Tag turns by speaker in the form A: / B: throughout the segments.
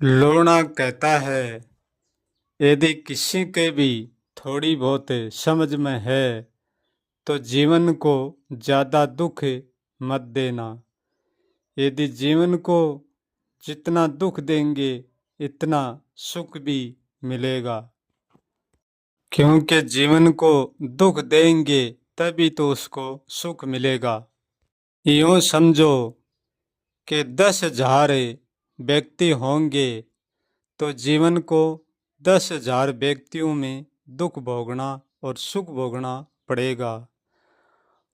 A: लोना कहता है, यदि किसी के भी थोड़ी बहुत समझ में है तो जीवन को ज़्यादा दुख मत देना। यदि जीवन को जितना दुख देंगे इतना सुख भी मिलेगा, क्योंकि जीवन को दुख देंगे तभी तो उसको सुख मिलेगा। यूँ समझो कि 10,000 व्यक्ति होंगे तो जीवन को 10,000 व्यक्तियों में दुख भोगना और सुख भोगना पड़ेगा।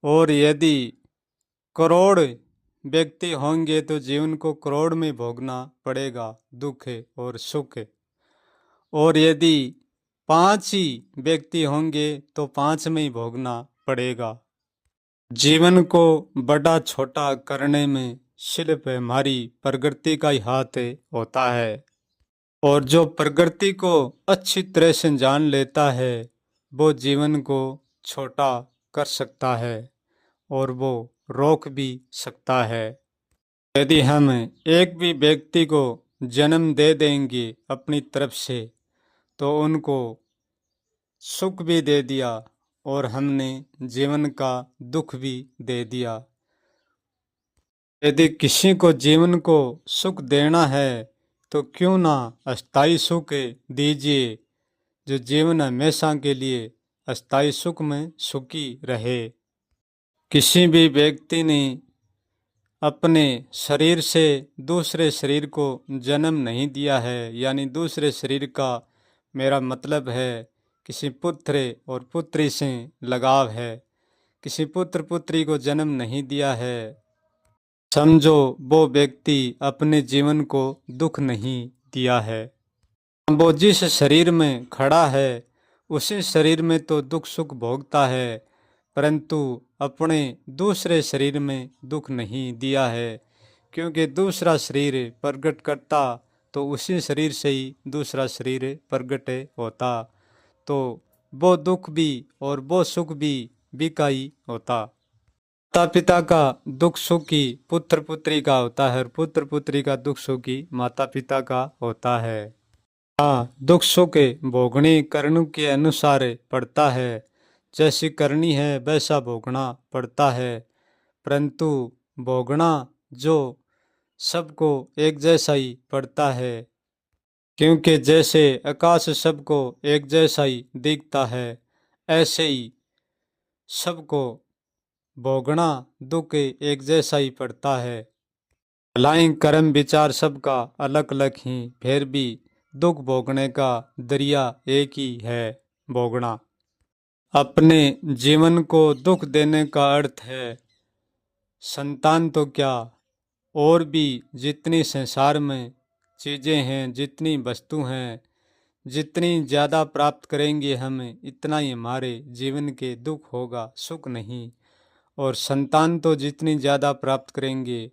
A: और यदि करोड़ व्यक्ति होंगे तो जीवन को करोड़ में भोगना पड़ेगा दुख और सुख। और यदि 5 ही व्यक्ति होंगे तो 5 में ही भोगना पड़ेगा। जीवन को बड़ा छोटा करने में सिर्फ हमारी प्रकृति का ही हाथ होता है। और जो प्रकृति को अच्छी तरह से जान लेता है वो जीवन को छोटा कर सकता है और वो रोक भी सकता है। यदि हम एक भी व्यक्ति को जन्म दे देंगे अपनी तरफ से तो उनको सुख भी दे दिया और हमने जीवन का दुख भी दे दिया। यदि किसी को जीवन को सुख देना है तो क्यों ना अस्थाई सुख दीजिए, जो जीवन हमेशा के लिए अस्थाई सुख में सुखी रहे। किसी भी व्यक्ति ने अपने शरीर से दूसरे शरीर को जन्म नहीं दिया है, यानी दूसरे शरीर का मेरा मतलब है किसी पुत्र और पुत्री से लगाव है। किसी पुत्र पुत्री को जन्म नहीं दिया है, समझो वो व्यक्ति अपने जीवन को दुख नहीं दिया है। वो जिस शरीर में खड़ा है उसी शरीर में तो दुख सुख भोगता है, परंतु अपने दूसरे शरीर में दुख नहीं दिया है, क्योंकि दूसरा शरीर प्रकट करता तो उसी शरीर से ही दूसरा शरीर प्रकट होता, तो वो दुख भी और वो सुख भी बिकाई होता। माता पिता का दुख सुख ही पुत्र पुत्री का होता है और पुत्र पुत्री का दुख सुख ही माता पिता का होता है। हाँ, दुख सुख भोगने कर्म के अनुसार पड़ता है, जैसी करनी है वैसा भोगना पड़ता है, परंतु भोगना जो सबको एक जैसा ही पड़ता है, क्योंकि जैसे आकाश सबको एक जैसा ही दिखता है ऐसे ही सबको भोगना दुख एक जैसा ही पड़ता है। भलाई कर्म विचार सबका अलग अलग ही, फिर भी दुख भोगने का दरिया एक ही है, भोगना। अपने जीवन को दुख देने का अर्थ है संतान तो क्या, और भी जितनी संसार में चीज़ें हैं, जितनी वस्तु हैं, जितनी ज़्यादा प्राप्त करेंगे हम इतना ही हमारे जीवन के दुख होगा, सुख नहीं। और संतान तो जितनी ज़्यादा प्राप्त करेंगे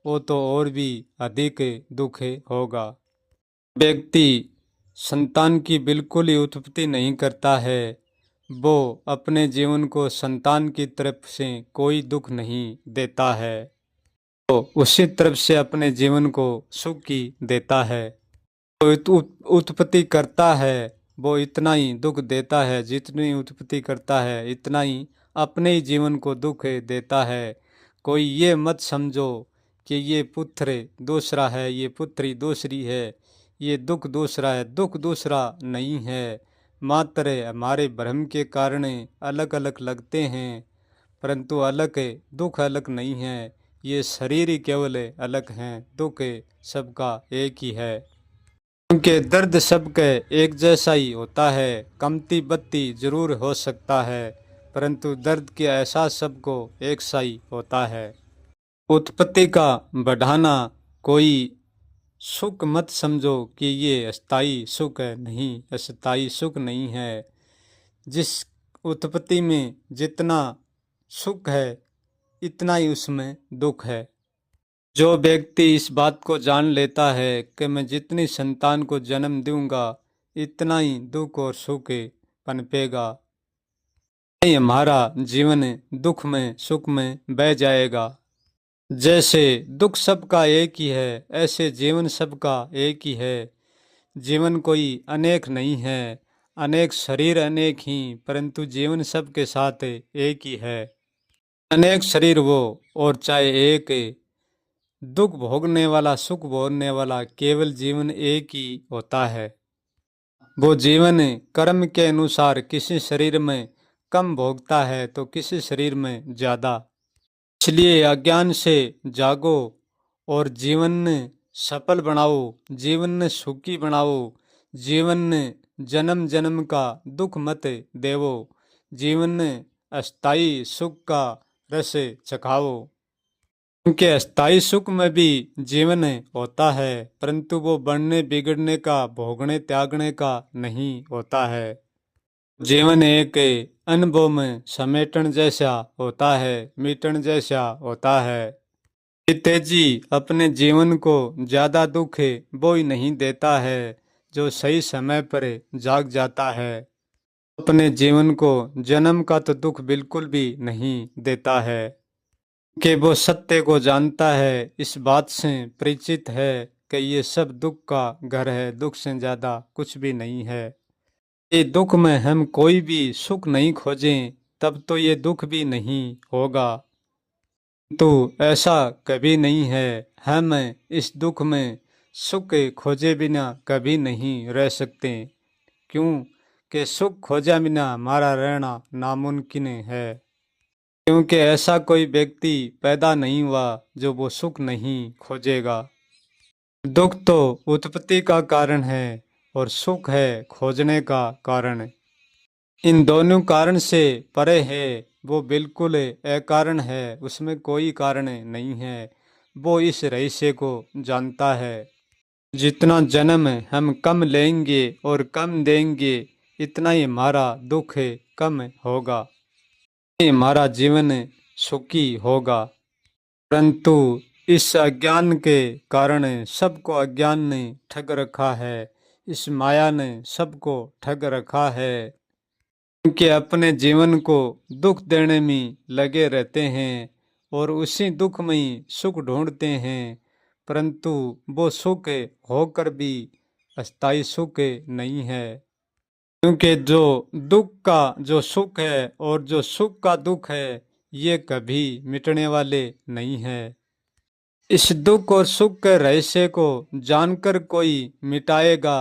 A: वो तो और भी अधिक दुख होगा। व्यक्ति संतान की बिल्कुल ही उत्पत्ति नहीं करता है, वो अपने जीवन को संतान की तरफ से कोई दुख नहीं देता है, तो उसी तरफ से अपने जीवन को सुख ही देता है। तो उत्पत्ति करता है वो इतना ही दुख देता है, जितनी उत्पत्ति करता है इतना ही अपने ही जीवन को दुख देता है। कोई ये मत समझो कि ये पुत्र दूसरा है, ये पुत्री दूसरी है, ये दुख दूसरा है। दुख दूसरा नहीं है, मात्र हमारे भ्रम के कारण अलग अलग लगते हैं, परंतु अलग दुख अलग नहीं है। ये शरीर ही केवल अलग हैं, दुख सबका एक ही है। क्योंकि दर्द सबके एक जैसा ही होता है, कमती बत्ती जरूर हो सकता है, परंतु दर्द के एहसास सबको एक सा ही होता है। उत्पत्ति का बढ़ाना कोई सुख मत समझो कि ये अस्थाई सुख है, नहीं, अस्थाई सुख नहीं है। जिस उत्पत्ति में जितना सुख है इतना ही उसमें दुख है। जो व्यक्ति इस बात को जान लेता है कि मैं जितनी संतान को जन्म दूंगा इतना ही दुख और सुख पनपेगा, नहीं हमारा जीवन दुख में सुख में बह जाएगा। जैसे दुख सबका एक ही है, ऐसे जीवन सबका एक ही है। जीवन कोई अनेक नहीं है, अनेक शरीर अनेक ही, परंतु जीवन सबके साथ एक ही है। अनेक शरीर वो और चाहे एक, दुख भोगने वाला सुख भोगने वाला, केवल जीवन एक ही होता है। वो जीवन कर्म के अनुसार किसी शरीर में कम भोगता है तो किसी शरीर में ज्यादा। इसलिए अज्ञान से जागो और जीवन सफल बनाओ, जीवन सुखी बनाओ, जीवन जन्म जन्म का दुख मत देवो, जीवन अस्थाई सुख का रस चखाओ। क्योंकि अस्थाई सुख में भी जीवन होता है, परंतु वो बढ़ने बिगड़ने का, भोगने त्यागने का नहीं होता है। जीवन एक अनुभव में समेटन जैसा होता है, मीटन जैसा होता है। तेजी अपने जीवन को ज्यादा दुख वो ही नहीं देता है जो सही समय पर जाग जाता है। अपने जीवन को जन्म का तो दुख बिल्कुल भी नहीं देता है कि वो सत्य को जानता है, इस बात से परिचित है कि ये सब दुख का घर है, दुख से ज्यादा कुछ भी नहीं है। ये दुख में हम कोई भी सुख नहीं खोजें तब तो ये दुख भी नहीं होगा। तो ऐसा कभी नहीं है, हम इस दुख में सुख खोजे बिना कभी नहीं रह सकते। क्यों कि सुख खोजा बिना हमारा रहना नामुमकिन है। क्योंकि ऐसा कोई व्यक्ति पैदा नहीं हुआ जो वो सुख नहीं खोजेगा। दुख तो उत्पत्ति का कारण है और सुख है खोजने का कारण। इन दोनों कारण से परे है, वो बिल्कुल अकारण है, उसमें कोई कारण नहीं है। वो इस रहस्य को जानता है। जितना जन्म हम कम लेंगे और कम देंगे, इतना ही हमारा दुख कम होगा, हमारा जीवन सुखी होगा। परंतु इस अज्ञान के कारण सबको अज्ञान ने ठग रखा है, इस माया ने सबको ठग रखा है। उनके अपने जीवन को दुख देने में लगे रहते हैं और उसी दुख में ही सुख ढूंढते हैं, परंतु वो सुख होकर भी अस्थाई सुख नहीं है। क्योंकि जो दुख का जो सुख है और जो सुख का दुख है, ये कभी मिटने वाले नहीं है। इस दुख और सुख के रहस्य को जानकर कोई मिटाएगा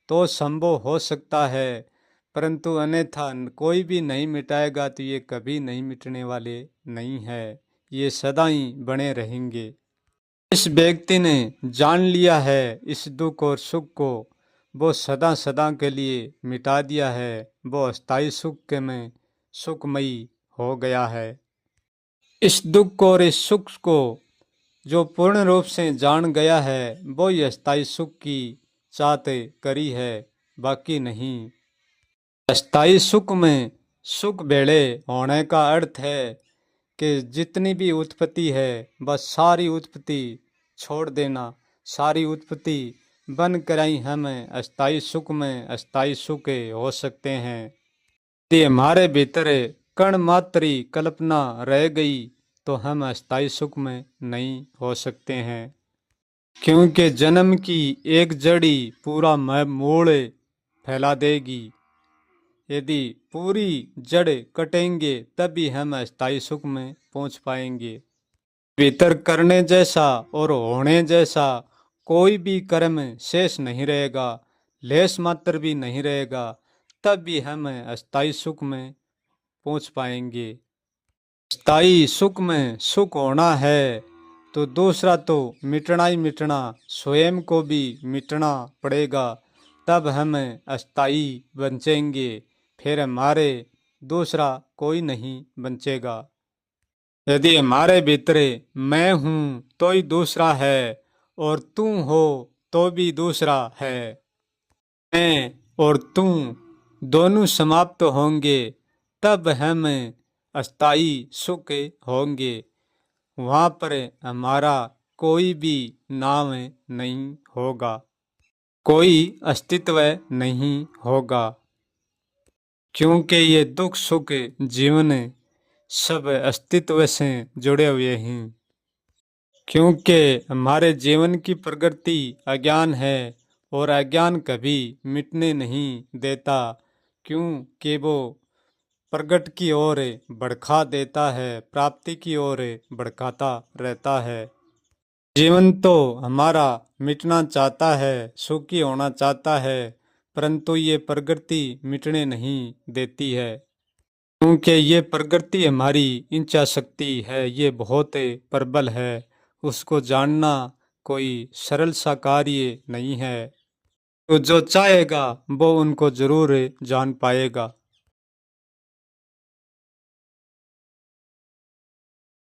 A: तो संभव हो सकता है, परंतु अन्यथा कोई भी नहीं मिटाएगा तो ये कभी नहीं मिटने वाले नहीं है, ये सदा ही बने रहेंगे। इस व्यक्ति ने जान लिया है इस दुख और सुख को, वो सदा सदा के लिए मिटा दिया है, वो अस्थाई सुख के में सुखमयी हो गया है। इस दुख को और इस सुख को जो पूर्ण रूप से जान गया है, वो ही अस्थाई सुख की चाहत करी है, बाकी नहीं। अस्थाई सुख में सुख भेड़े होने का अर्थ है कि जितनी भी उत्पत्ति है बस सारी उत्पत्ति छोड़ देना, सारी उत्पत्ति बन कर ही हम अस्थाई सुख में अस्थाई सुख हो सकते हैं। यदि हमारे भीतर कण मात्री कल्पना रह गई तो हम अस्थाई सुख में नहीं हो सकते हैं। क्योंकि जन्म की एक जड़ी पूरा मूल फैला देगी। यदि पूरी जड़ कटेंगे तभी हम अस्थाई सुख में पहुंच पाएंगे। भीतर करने जैसा और होने जैसा कोई भी कर्म शेष नहीं रहेगा, लेस मात्र भी नहीं रहेगा, तब भी हम अस्थाई सुख में पहुंच पाएंगे। स्थायी सुख में सुख होना है तो दूसरा तो मिटना ही मिटना, स्वयं को भी मिटना पड़ेगा, तब हम अस्थाई बचेंगे, फिर हमारे दूसरा कोई नहीं बचेगा। यदि हमारे भीतर मैं हूँ तो ही दूसरा है और तू हो तो भी दूसरा है, मैं और तू दोनों समाप्त होंगे तब हम अस्थाई सुख होंगे। वहाँ पर हमारा कोई भी नाम नहीं होगा, कोई अस्तित्व नहीं होगा। क्योंकि ये दुख सुख जीवन सब अस्तित्व से जुड़े हुए हैं। क्योंकि हमारे जीवन की प्रकृति अज्ञान है और अज्ञान कभी मिटने नहीं देता, क्योंकि वो प्रगट की ओर भड़का देता है, प्राप्ति की ओर भड़काता रहता है। जीवन तो हमारा मिटना चाहता है, सुखी होना चाहता है, परंतु ये प्रकृति मिटने नहीं देती है, क्योंकि ये प्रकृति हमारी इच्छा शक्ति है, ये बहुत प्रबल है। उसको जानना कोई सरल सा कार्य नहीं है। तो जो चाहेगा वो उनको जरूर जान पाएगा।